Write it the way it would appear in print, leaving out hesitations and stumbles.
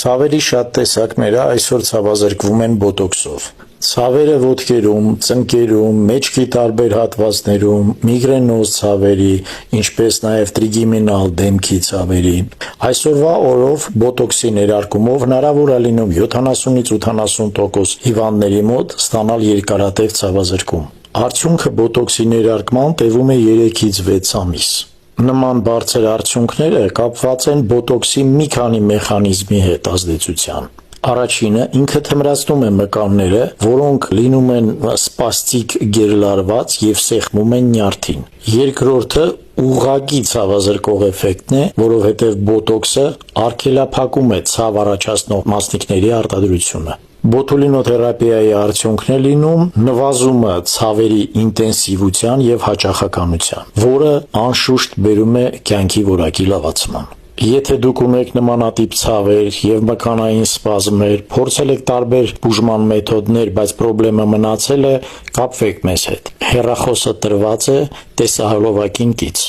Ցավերի շատ տեսակները այսօր ցավազրկվում են բոտոքսով։ Ցավերը ոտքերում, ծնկերում, մեջքի տարբեր հատվածներում, միգրենոզ ցավերի, ինչպես նաև տրիգեմինալ դեմքի ցավերի։ Այսօրվա օրով բոտոքսի ներարկումով հնարավոր է լինում 70-ից 80% հիվանդների մոտ ստանալ երկարատև ցավազրկում։ Արդյունքը բոտոքսի ներարկման տևում է 3-ից 6 ամիս։ Նման բարձր արդյունքները կապված են բոտոքսի մի քանի մեխանիզմի հետ ազդեցության։ Առաջինը ինքը թմրացնում է մկանները, որոնք լինում են սպաստիկ գերլարված եւ սեղմում են նյարդին։ Երկրորդը ուղղակի ցավազրկող էֆեկտն է, որովհետեւ բոտոքսը արգելափակում է ցավ առաջացնող մասնիկների արտադրությունը։ Բոտուլինոթերապիայի արդյունքն է լինում նվազումը ցավերի ինտենսիվության եւ հաճախականության, որը անշուշտ բերում է կյանքի որակի լավացման։ Եթե դուք ունեք նմանատիպ ցավեր եւ մկանային սպազմեր, փորձել եք տարբեր բուժման մեթոդներ, բայց խնդրեմը մնացել է, կապվեք մեզ հետ։ Հեռախոսը տրված է տեսահոլովակին կից։